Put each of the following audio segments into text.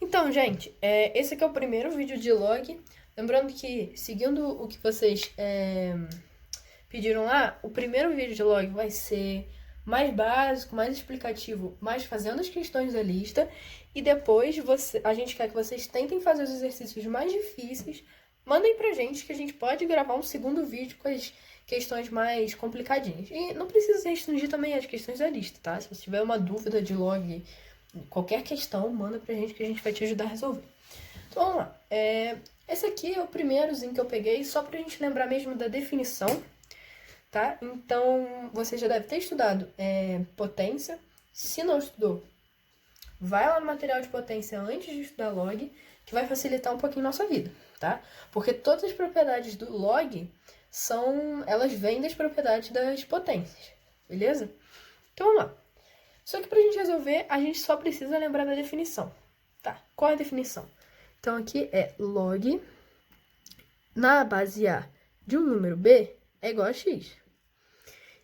Então, gente, esse aqui é o primeiro vídeo de log. Lembrando que, seguindo o que vocês pediram lá, o primeiro vídeo de log vai ser mais básico, mais explicativo, mais fazendo as questões da lista. E depois a gente quer que vocês tentem fazer os exercícios mais difíceis. Mandem pra gente que a gente pode gravar um segundo vídeo com as questões mais complicadinhas. E não precisa restringir também as questões da lista, tá? Se você tiver uma dúvida de log, qualquer questão, manda pra gente que a gente vai te ajudar a resolver. Então vamos lá. Esse aqui é o primeirozinho que eu peguei, só pra gente lembrar mesmo da definição, tá? Então, você já deve ter estudado potência. Se não estudou, vai lá no material de potência antes de estudar log, que vai facilitar um pouquinho a nossa vida, tá? Porque todas as propriedades do log elas vêm das propriedades das potências, beleza? Então vamos lá. Só que pra gente resolver, a gente só precisa lembrar da definição, tá? Qual é a definição? Então aqui é log na base A de um número B é igual a x.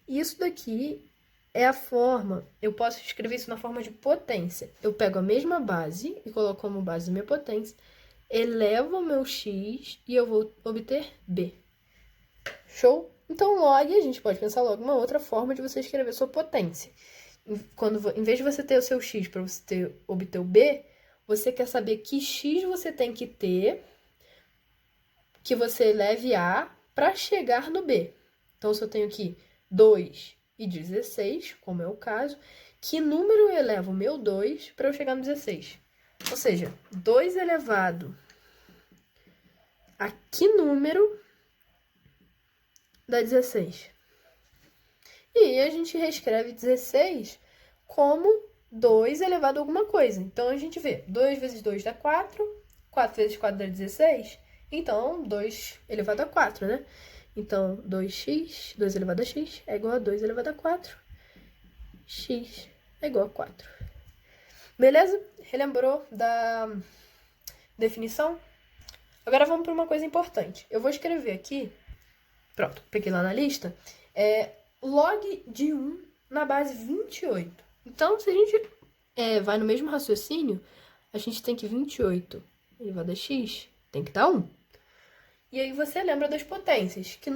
Isso daqui é a forma, eu posso escrever isso na forma de potência. Eu pego a mesma base e coloco como base a minha potência, elevo o meu x e eu vou obter b. Show? Então, log, a gente pode pensar logo uma outra forma de você escrever sua potência. Em vez de você ter o seu x para você obter o b, você quer saber que x você tem que ter, que você eleve a para chegar no b. Então, se eu tenho aqui 2 e 16, como é o caso, que número eu elevo o meu 2 para eu chegar no 16? Ou seja, 2 elevado a que número dá 16? E aí a gente reescreve 16 como 2 elevado a alguma coisa. Então, a gente vê 2 vezes 2 dá 4, 4 vezes 4 dá 16, então 2 elevado a 4, né? Então, 2x, 2 elevado a x, é igual a 2 elevado a 4. X é igual a 4. Beleza? Relembrou da definição? Agora vamos para uma coisa importante. Eu vou escrever aqui, pronto, peguei lá na lista, log de 1 na base 28. Então, se a gente vai no mesmo raciocínio, a gente tem que 28 elevado a x tem que dar 1. E aí você lembra das potências, que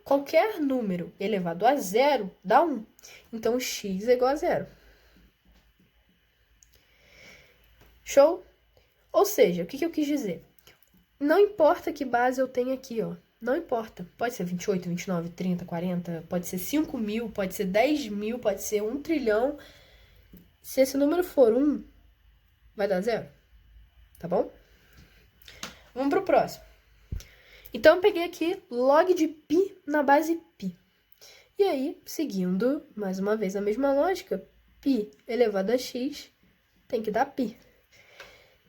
qualquer número elevado a zero dá 1. Então, x é igual a zero. Show? Ou seja, o que eu quis dizer? Não importa que base eu tenha aqui, ó. Não importa. Pode ser 28, 29, 30, 40, pode ser 5.000, pode ser 10.000, pode ser 1 trilhão. Se esse número for 1, vai dar zero. Tá bom? Vamos pro próximo. Então, eu peguei aqui log de π na base π. E aí, seguindo, mais uma vez, a mesma lógica, π elevado a x tem que dar π.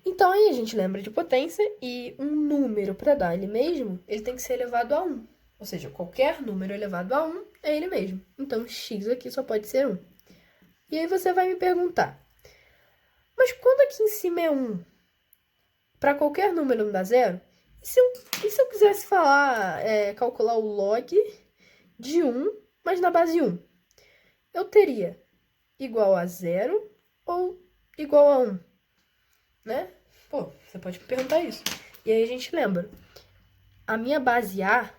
Então, aí a gente lembra de potência e um número para dar ele mesmo, ele tem que ser elevado a 1. Ou seja, qualquer número elevado a 1 é ele mesmo. Então, x aqui só pode ser 1. E aí você vai me perguntar, mas quando aqui em cima é 1, para qualquer número não dá zero? E se eu quisesse calcular o log de 1, mas na base 1? Eu teria igual a 0 ou igual a 1, né? Pô, você pode me perguntar isso. E aí a gente lembra, a minha base A,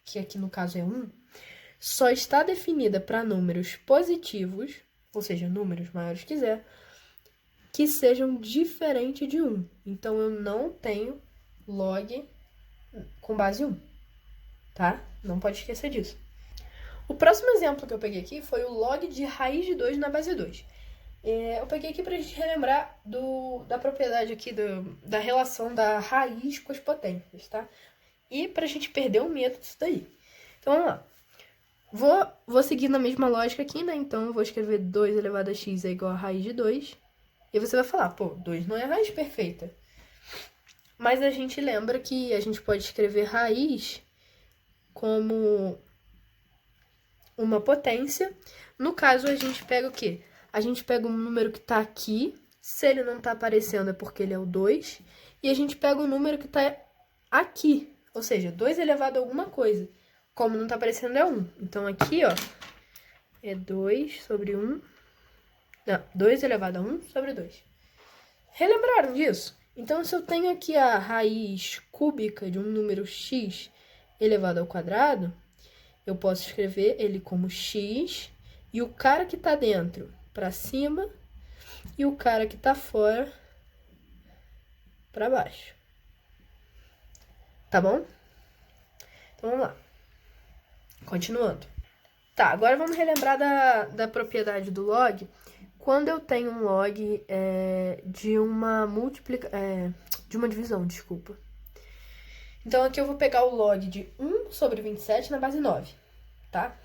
que aqui no caso é 1, só está definida para números positivos, ou seja, números maiores que zero, que sejam diferentes de 1. Então, eu não tenho log com base 1, tá? Não pode esquecer disso. O próximo exemplo que eu peguei aqui foi o log de raiz de 2 na base 2. Eu peguei aqui para a gente relembrar da propriedade aqui, da relação da raiz com as potências, tá? E para a gente perder o medo disso daí. Então, vamos lá. Vou seguir na mesma lógica aqui, né? Então, eu vou escrever 2 elevado a x é igual a raiz de 2. E você vai falar, pô, 2 não é a raiz perfeita. Mas a gente lembra que a gente pode escrever raiz como uma potência. No caso, a gente pega o quê? A gente pega um número que está aqui. Se ele não está aparecendo é porque ele é o 2. E a gente pega um número que está aqui. Ou seja, 2 elevado a alguma coisa. Como não está aparecendo é 1. Então, aqui, ó, é 2 sobre 1. Não, 2 elevado a 1 sobre 2. Relembraram disso? Então, se eu tenho aqui a raiz cúbica de um número x elevado ao quadrado, eu posso escrever ele como x e o cara que está dentro para cima e o cara que está fora para baixo. Tá bom? Então, vamos lá. Continuando. Tá, agora vamos relembrar da propriedade do log. Quando eu tenho um log de uma de uma divisão, desculpa. Então, aqui eu vou pegar o log de 1 sobre 27 na base 9, tá?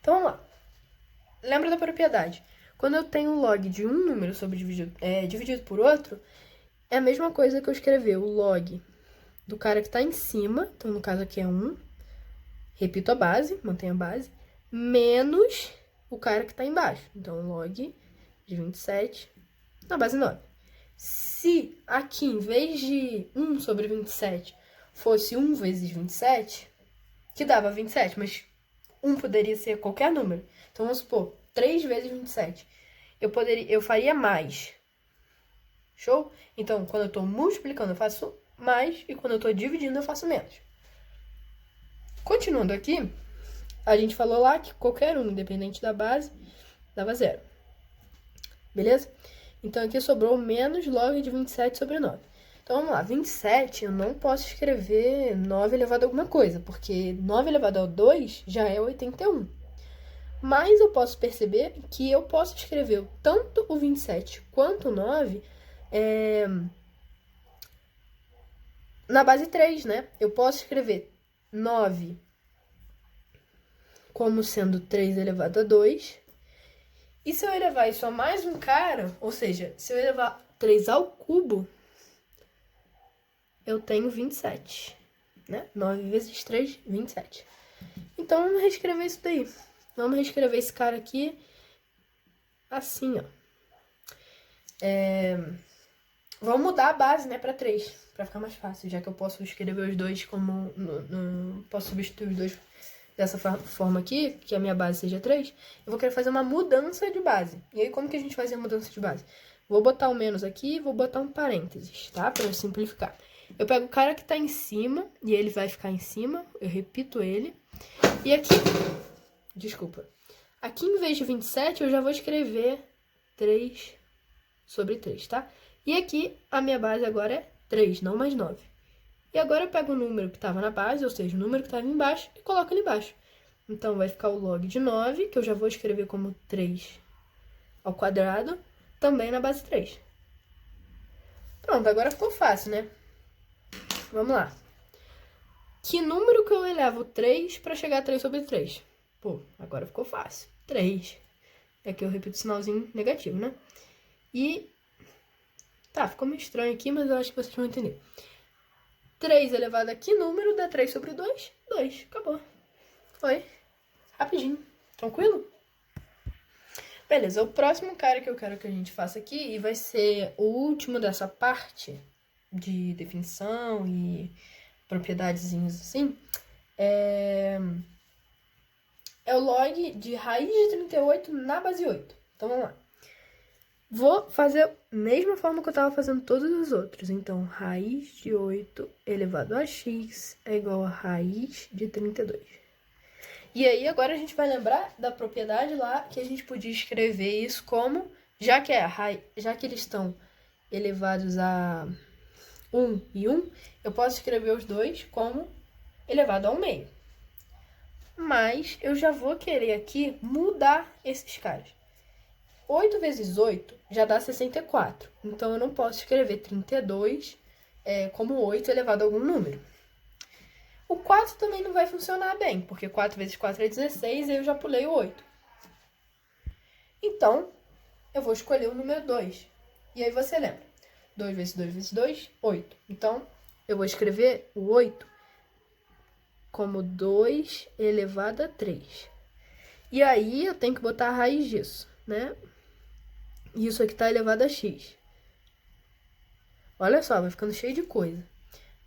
Então, vamos lá. Lembra da propriedade. Quando eu tenho um log de um número dividido por outro, é a mesma coisa que eu escrever o log do cara que está em cima, então no caso aqui é 1, repito a base, mantenho a base, menos o cara que está embaixo, então log de 27 na base 9. Se aqui, em vez de 1 sobre 27, fosse 1 vezes 27, que dava 27, mas 1 poderia ser qualquer número. Então, vamos supor, 3 vezes 27. Eu faria mais. Show? Então, quando eu estou multiplicando, eu faço mais, e quando eu estou dividindo, eu faço menos. Continuando aqui, a gente falou lá que qualquer um, independente da base, dava 0. Beleza? Então, aqui sobrou menos log de 27 sobre 9. Então, vamos lá. 27, eu não posso escrever 9 elevado a alguma coisa, porque 9 elevado a 2 já é 81. Mas eu posso perceber que eu posso escrever tanto o 27 quanto o 9 na base 3, né? Eu posso escrever 9 como sendo 3 elevado a 2. E se eu elevar isso a mais um cara, ou seja, se eu elevar 3 ao cubo, eu tenho 27, né? 9 vezes 3, 27. Então, vamos reescrever isso daí. Vamos reescrever esse cara aqui assim, ó. Vamos mudar a base, né, para 3, para ficar mais fácil, já que eu posso escrever os dois como... posso substituir os dois dessa forma aqui, que a minha base seja 3. Eu vou querer fazer uma mudança de base. E aí, como que a gente faz a mudança de base? Vou botar o menos aqui e vou botar um parênteses, tá? Para eu simplificar. Eu pego o cara que tá em cima, e ele vai ficar em cima, eu repito ele. E aqui, desculpa, aqui em vez de 27, eu já vou escrever 3 sobre 3, tá? E aqui, a minha base agora é 3, não mais 9. E agora eu pego o número que estava na base, ou seja, o número que estava embaixo, e coloco ali embaixo. Então, vai ficar o log de 9, que eu já vou escrever como 3 ao quadrado, também na base 3. Pronto, agora ficou fácil, né? Vamos lá. Que número que eu elevo 3 para chegar a 3 sobre 3? Pô, agora ficou fácil. 3. Aqui eu repito o sinalzinho negativo, né? E... tá, ficou meio estranho aqui, mas eu acho que vocês vão entender. 3 elevado a que número dá 3 sobre 2? 2. Acabou. Foi. Rapidinho. Tranquilo? Beleza, o próximo cara que eu quero que a gente faça aqui, e vai ser o último dessa parte de definição e propriedadezinhas assim, é o log de raiz de 38 na base 8. Então, vamos lá. Vou fazer a mesma forma que eu estava fazendo todos os outros. Então, raiz de 8 elevado a x é igual a raiz de 32. E aí, agora a gente vai lembrar da propriedade lá que a gente podia escrever isso como, já que eles estão elevados a 1 e 1, eu posso escrever os dois como elevado a 1 meio. Mas eu já vou querer aqui mudar esses caras. 8 vezes 8 já dá 64. Então, eu não posso escrever 32 como 8 elevado a algum número. O 4 também não vai funcionar bem, porque 4 vezes 4 é 16 e eu já pulei o 8. Então, eu vou escolher o número 2. E aí você lembra. 2 vezes 2 vezes 2, 8. Então, eu vou escrever o 8 como 2 elevado a 3. E aí, eu tenho que botar a raiz disso, né? E isso aqui está elevado a x. Olha só, vai ficando cheio de coisa.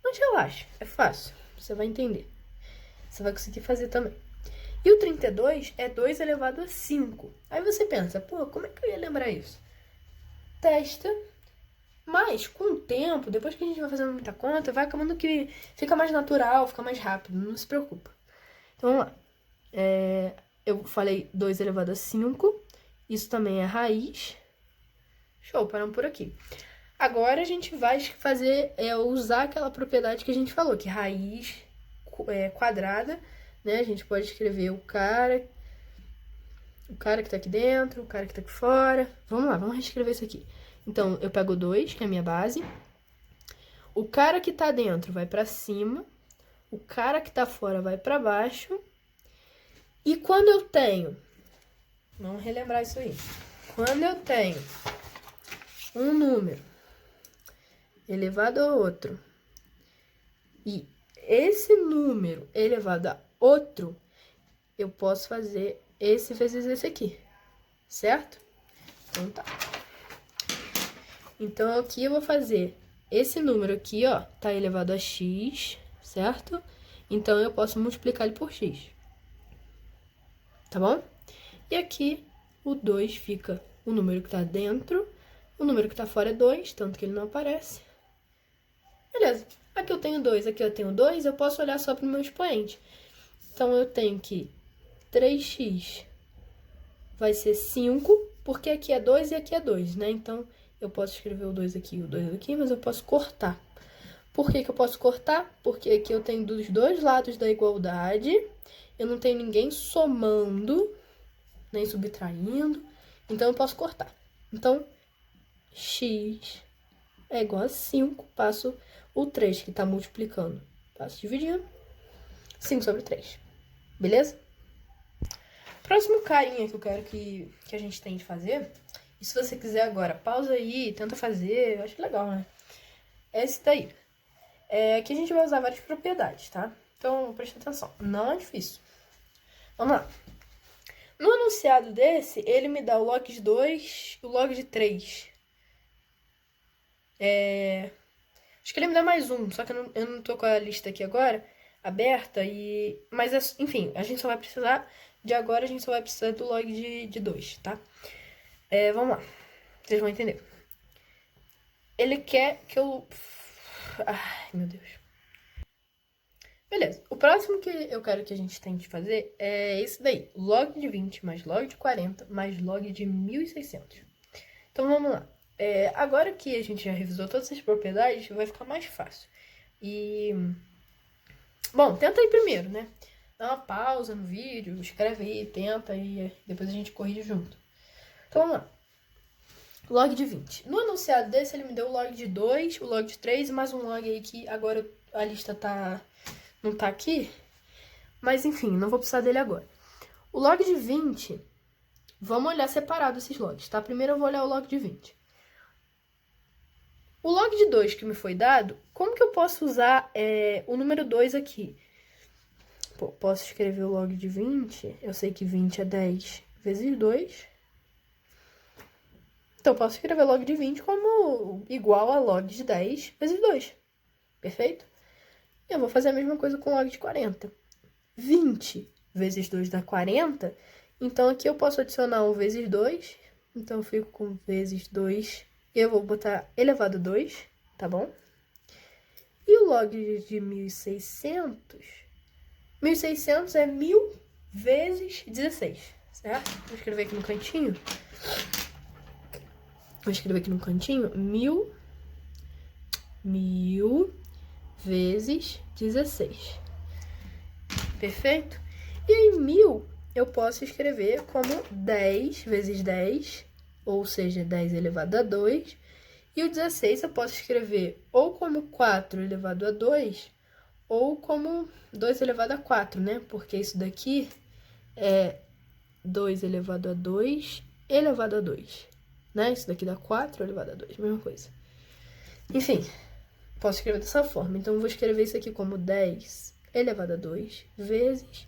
Mas relaxa, é fácil. Você vai entender. Você vai conseguir fazer também. E o 32 é 2 elevado a 5. Aí você pensa, pô, como é que eu ia lembrar isso? Testa Mas, com o tempo, depois que a gente vai fazendo muita conta, vai acabando que fica mais natural, fica mais rápido, não se preocupa. Então, vamos lá. Eu falei 2 elevado a 5, isso também é raiz. Show, paramos por aqui. Agora a gente vai fazer, usar aquela propriedade que a gente falou, que raiz quadrada, né? A gente pode escrever o cara que tá aqui dentro, o cara que tá aqui fora. Vamos lá, vamos reescrever isso aqui. Então, eu pego 2, que é a minha base. O cara que tá dentro vai pra cima. O cara que tá fora vai pra baixo. E quando eu tenho... Vamos relembrar isso aí. Quando eu tenho um número elevado a outro, e esse número elevado a outro, eu posso fazer esse vezes esse aqui, certo? Então tá. Então aqui eu vou fazer esse número aqui, ó, tá elevado a x, certo? Então eu posso multiplicar ele por x, tá bom? E aqui o 2 fica o número que tá dentro, o número que tá fora é 2, tanto que ele não aparece. Beleza, aqui eu tenho 2, aqui eu tenho 2, eu posso olhar só para o meu expoente. Então, eu tenho que 3x vai ser 5, porque aqui é 2 e aqui é 2, né? Então, eu posso escrever o 2 aqui e o 2 aqui, mas eu posso cortar. Por que que eu posso cortar? Porque aqui eu tenho dos dois lados da igualdade, eu não tenho ninguém somando, nem subtraindo, então eu posso cortar. Então, x é igual a 5, passo o 3 que está multiplicando, passo dividindo, 5 sobre 3, beleza? Próximo carinha que eu quero que a gente tente fazer, e se você quiser agora, pausa aí, tenta fazer, eu acho legal, né? É esse daí. Aqui a gente vai usar várias propriedades, tá? Então, presta atenção, não é difícil. Vamos lá. No enunciado desse, ele me dá o log de 2 e o log de 3. Acho que ele me dá mais um, só que eu não tô com a lista aqui agora aberta, mas enfim, a gente só vai precisar de agora, a gente só vai precisar do log de 2, tá? Vamos lá, vocês vão entender. Ele quer que eu... Ai, meu Deus. Beleza, o próximo que eu quero que a gente tente fazer é esse daí. Log de 20 mais log de 40 mais log de 1.600. Então, vamos lá. Agora que a gente já revisou todas essas propriedades, vai ficar mais fácil. Bom, tenta aí primeiro, né? Dá uma pausa no vídeo, escreve aí, tenta e depois a gente corrige junto. Então, vamos lá. Log de 20. No enunciado desse, ele me deu o log de 2, o log de 3 e mais um log aí que agora a lista não tá aqui. Mas, enfim, não vou precisar dele agora. O log de 20, vamos olhar separado esses logs, tá? Primeiro eu vou olhar o log de 20. O log de 2 que me foi dado, como que eu posso usar o número 2 aqui? Pô, posso escrever o log de 20, eu sei que 20 é 10 vezes 2. Então, posso escrever log de 20 como igual a log de 10 vezes 2. Perfeito? Eu vou fazer a mesma coisa com log de 40. 20 vezes 2 dá 40, então aqui eu posso adicionar 1 vezes 2, então eu fico com vezes 2. Eu vou botar elevado a 2, tá bom? E o log de 1.600... 1.600 é 1.000 vezes 16, certo? Vou escrever aqui no cantinho. 1.000 vezes 16. Perfeito? E aí, 1.000 eu posso escrever como 10 vezes 10, ou seja, 10 elevado a 2. E o 16 eu posso escrever ou como 4 elevado a 2, ou como 2 elevado a 4, né? Porque isso daqui é 2 elevado a 2 elevado a 2, né? Isso daqui dá 4 elevado a 2, mesma coisa. Enfim, posso escrever dessa forma. Então, eu vou escrever isso aqui como 10 elevado a 2 vezes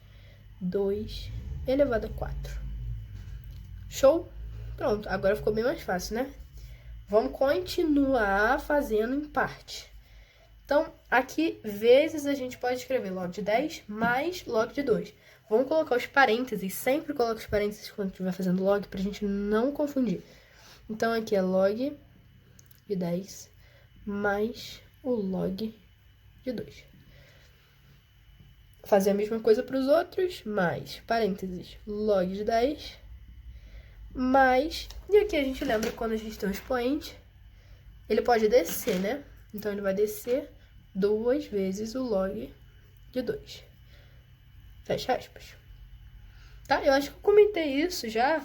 2 elevado a 4. Show? Pronto, agora ficou bem mais fácil, né? Vamos continuar fazendo em parte. Então, aqui, vezes, a gente pode escrever log de 10 mais log de 2. Vamos colocar os parênteses, sempre coloca os parênteses quando estiver fazendo log, pra gente não confundir. Então, aqui é log de 10 mais o log de 2. Fazer a mesma coisa para os outros, mais, parênteses, log de 10, mais... E aqui a gente lembra que quando a gente tem um expoente, ele pode descer, né? Então, ele vai descer 2 vezes o log de 2. Fecha aspas. Tá? Eu acho que eu comentei isso já,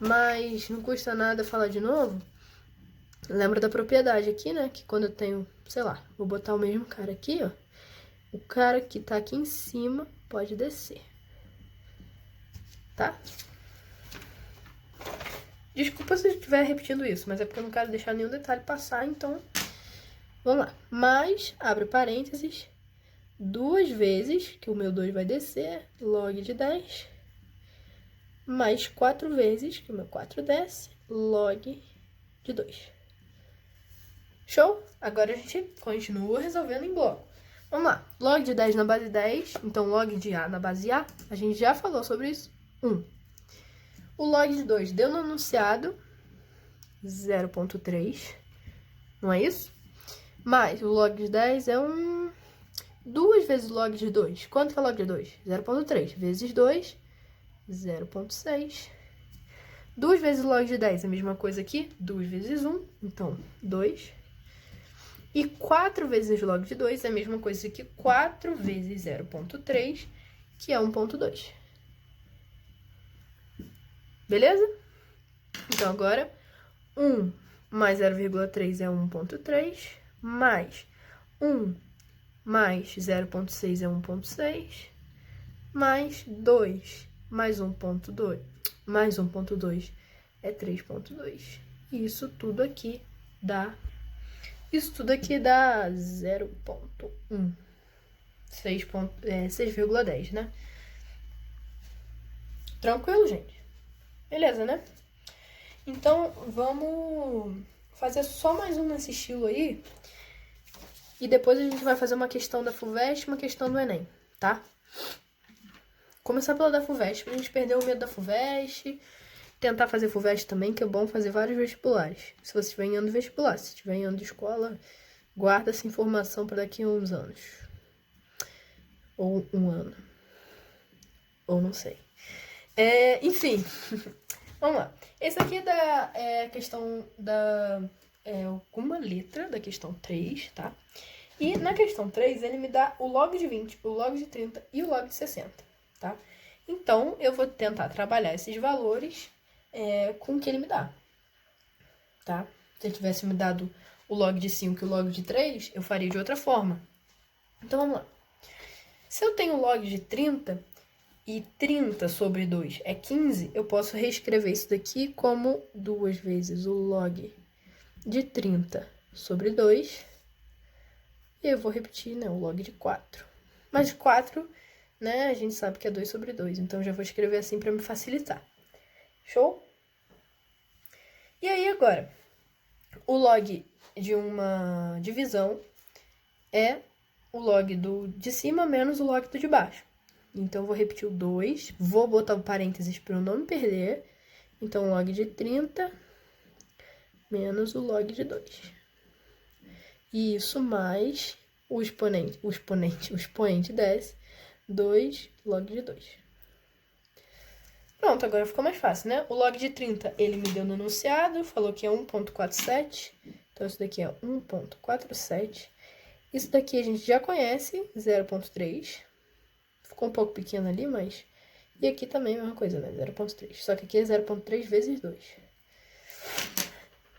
mas não custa nada falar de novo. Lembra da propriedade aqui, né? Que quando eu tenho, sei lá, vou botar o mesmo cara aqui, ó. O cara que tá aqui em cima pode descer. Tá? Desculpa se eu estiver repetindo isso, mas é porque eu não quero deixar nenhum detalhe passar, então... Vamos lá. Mais, abre parênteses, 2 vezes, que o meu 2 vai descer, log de 10, mais 4 vezes, que o meu 4 desce, log de 2. Show? Agora a gente continua resolvendo em bloco. Vamos lá. Log de 10 na base 10, então log de A na base A, a gente já falou sobre isso, 1. O log de 2 deu no enunciado, 0,3, não é isso? Mais o log de 10 é 2 vezes o log de 2. Quanto que é o log de 2? 0,3 vezes 2, 0,6. 2 vezes o log de 10 é a mesma coisa aqui, 2 vezes 1, então 2. E 4 vezes log de 2 é a mesma coisa que 4 vezes 0,3, que é 1,2. Beleza? Então, agora, 1 mais 0,3 é 1,3, mais 1 mais 0,6 é 1,6, mais 2 mais 1,2, mais 1,2 é 3,2. Isso tudo aqui dá 0,1. 6,10, né? Tranquilo, gente? Beleza, né? Então, vamos fazer só mais um nesse estilo aí. E depois a gente vai fazer uma questão da FUVEST e uma questão do Enem, tá? Começar pela da FUVEST, pra gente perder o medo da FUVEST. Tentar fazer FUVEST também, que é bom fazer vários vestibulares. Se você estiver em ano de vestibular, se estiver em ano de escola, guarda essa informação para daqui a uns anos. Ou um ano. Ou não sei. Enfim, vamos lá. Esse aqui é a questão da... alguma letra da questão 3, tá? E na questão 3, ele me dá o log de 20, o log de 30 e o log de 60, tá? Então, eu vou tentar trabalhar esses valores com o que ele me dá, tá? Se ele tivesse me dado o log de 5 e o log de 3, eu faria de outra forma. Então, vamos lá. Se eu tenho o log de 30 e 30 sobre 2 é 15, eu posso reescrever isso daqui como 2 vezes o log de 30 sobre 2. E eu vou repetir, né, o log de 4. Mas 4, né, a gente sabe que é 2 sobre 2, então eu já vou escrever assim para me facilitar. Show? E aí, agora, o log de uma divisão é o log de cima menos o log do de baixo. Então, eu vou repetir o 2, vou botar o parênteses para eu não me perder. Então, log de 30 menos o log de 2. E isso mais o expoente desce, 2 log de 2. Pronto, agora ficou mais fácil, né? O log de 30, ele me deu no enunciado, falou que é 1,47. Então, isso daqui é 1,47. Isso daqui a gente já conhece, 0,3. Ficou um pouco pequeno ali, mas... E aqui também é a mesma coisa, né? 0,3. Só que aqui é 0,3 vezes 2.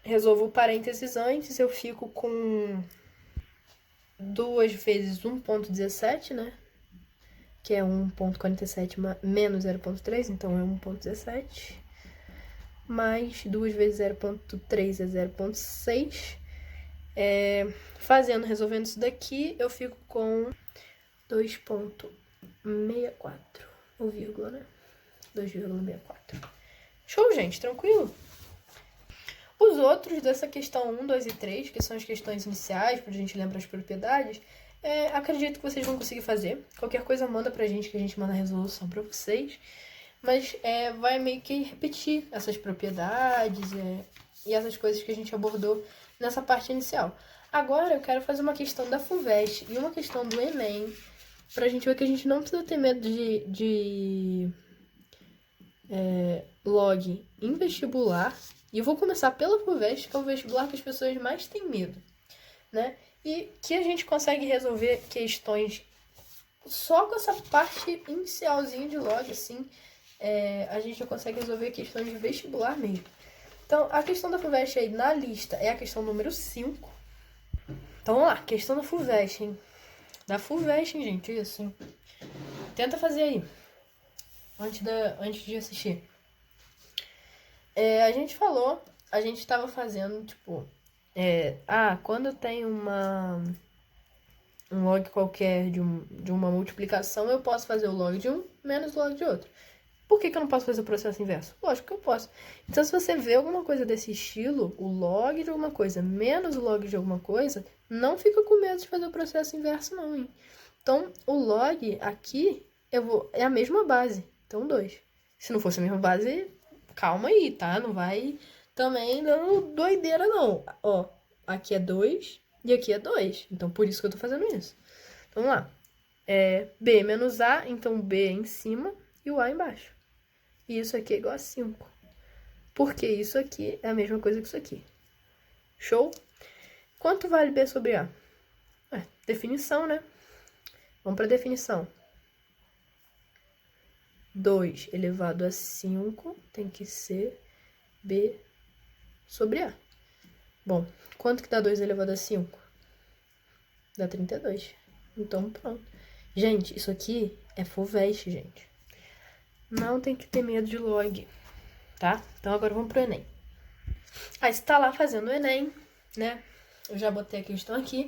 Resolvo o parênteses antes, eu fico com 2 vezes 1,17, né? Que é 1,47 menos 0,3, então é 1,17. Mais 2 vezes 0,3 é 0,6. Resolvendo isso daqui, eu fico com 2,64. Ou vírgula, né? 2,64. Show, gente? Tranquilo? Os outros dessa questão 1, 2 e 3, que são as questões iniciais, pra gente lembrar as propriedades, acredito que vocês vão conseguir fazer. Qualquer coisa manda pra gente, que a gente manda a resolução pra vocês. Mas vai meio que repetir essas propriedades, e essas coisas que a gente abordou nessa parte inicial. Agora eu quero fazer uma questão da FUVEST e uma questão do Enem, pra gente ver que a gente não precisa ter medo de log em vestibular. E eu vou começar pela FUVEST, que é o vestibular que as pessoas mais têm medo, né? E que a gente consegue resolver questões só com essa parte inicialzinha de log, assim, a gente já consegue resolver questões de vestibular mesmo. Então, a questão da FUVEST aí na lista é a questão número 5. Então, vamos lá, questão da FUVEST, hein? Da FUVEST, hein, gente? Isso, hein? Tenta fazer aí, antes de assistir. A gente falou, a gente tava fazendo, tipo... quando tem um log qualquer de uma multiplicação, eu posso fazer o log de um menos o log de outro. Por que eu não posso fazer o processo inverso? Lógico que eu posso. Então, se você vê alguma coisa desse estilo, o log de alguma coisa menos o log de alguma coisa, não fica com medo de fazer o processo inverso, não, hein? Então, o log aqui é a mesma base. Então, 2. Se não fosse a mesma base, calma aí, tá? Não vai também dando doideira, não. Ó, aqui é 2 e aqui é 2. Então, por isso que eu tô fazendo isso. Então, vamos lá. B menos A, então B é em cima e o A embaixo. E isso aqui é igual a 5. Porque isso aqui é a mesma coisa que isso aqui. Show? Quanto vale B sobre A? Definição, né? Vamos para a definição. 2 elevado a 5 tem que ser B sobre A. Bom, quanto que dá 2 elevado a 5? Dá 32. Então, pronto. Gente, isso aqui é FUVEST, gente. Não tem que ter medo de log, tá? Então, agora vamos pro Enem. Aí, você tá lá fazendo o Enem, né? Eu já botei a questão aqui.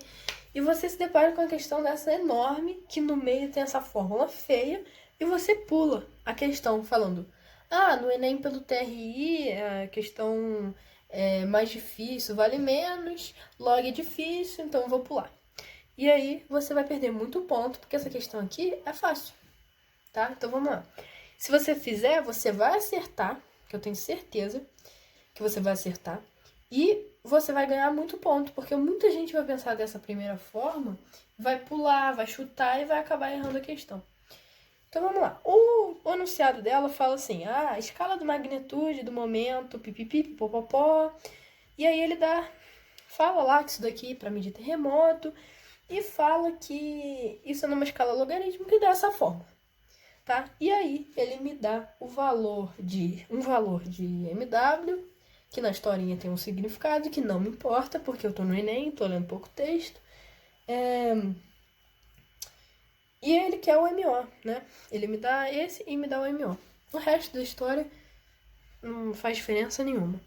E você se depara com a questão dessa enorme, que no meio tem essa fórmula feia, e você pula a questão falando, no Enem pelo TRI, a questão é mais difícil, vale menos, log é difícil, então eu vou pular. E aí, você vai perder muito ponto, porque essa questão aqui é fácil, tá? Então, vamos lá. Se você fizer, você vai acertar, que eu tenho certeza que você vai acertar. E você vai ganhar muito ponto, porque muita gente vai pensar dessa primeira forma, vai pular, vai chutar e vai acabar errando a questão. Então, vamos lá. O enunciado dela fala assim, a escala de magnitude do momento, pipipi, popopó. E aí ele fala lá que isso daqui é para medir terremoto, e fala que isso é numa escala logarítmica e dessa forma. Tá? E aí, ele me dá um valor de MW, que na historinha tem um significado que não me importa, porque eu tô no Enem, tô lendo pouco texto. E ele quer o MO, né? Ele me dá esse e me dá o MO. O resto da história não faz diferença nenhuma.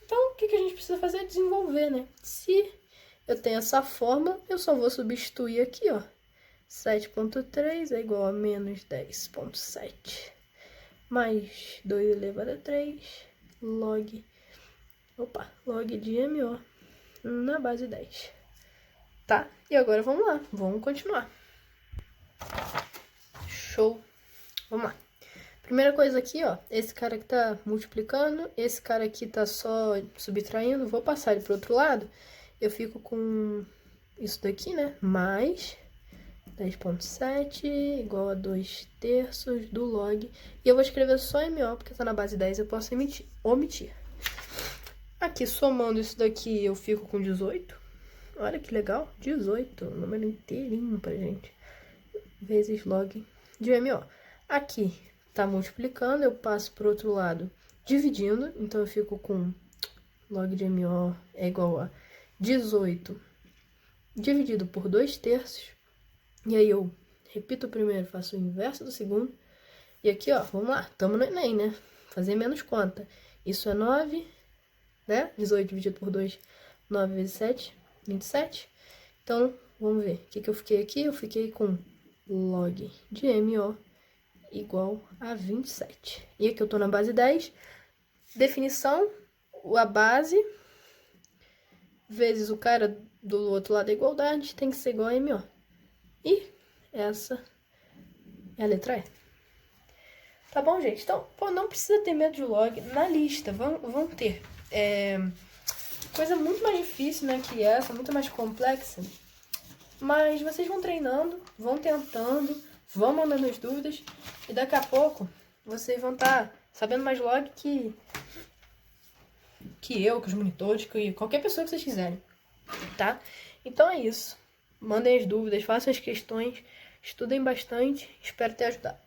Então, o que a gente precisa fazer é desenvolver, né? Se eu tenho essa forma, eu só vou substituir aqui, ó. 7.3 é igual a menos 10.7 mais 2 elevado a 3 log de MO na base 10. Tá? E agora vamos lá, vamos continuar. Show! Vamos lá. Primeira coisa aqui, ó, esse cara que tá multiplicando, esse cara aqui tá só subtraindo, vou passar ele pro outro lado, eu fico com isso daqui, né, mais 10.7 igual a 2/3 do log. E eu vou escrever só MO, porque tá na base 10, eu posso omitir. Aqui, somando isso daqui, eu fico com 18. Olha que legal, 18, número inteirinho pra gente. Vezes log de MO. Aqui, tá multiplicando, eu passo pro outro lado dividindo. Então, eu fico com log de MO é igual a 18 dividido por 2/3. E aí eu repito o primeiro, faço o inverso do segundo. E aqui, ó, vamos lá, tamo no Enem, né? Fazer menos conta. Isso é 9, né? 18 dividido por 2, 9 vezes 7, 27. Então, vamos ver. O que eu fiquei aqui? Eu fiquei com log de MO igual a 27. E aqui eu tô na base 10. Definição, a base vezes o cara do outro lado da igualdade tem que ser igual a MO. E essa é a letra E. Tá bom, gente? Então, não precisa ter medo de log. Na lista vão ter. coisa muito mais difícil, né, que essa, muito mais complexa. Mas vocês vão treinando, vão tentando, vão mandando as dúvidas e daqui a pouco vocês vão estar sabendo mais log que eu, que os monitores, que qualquer pessoa que vocês quiserem, tá? Então é isso. Mandem as dúvidas, façam as questões, estudem bastante, espero ter ajudado.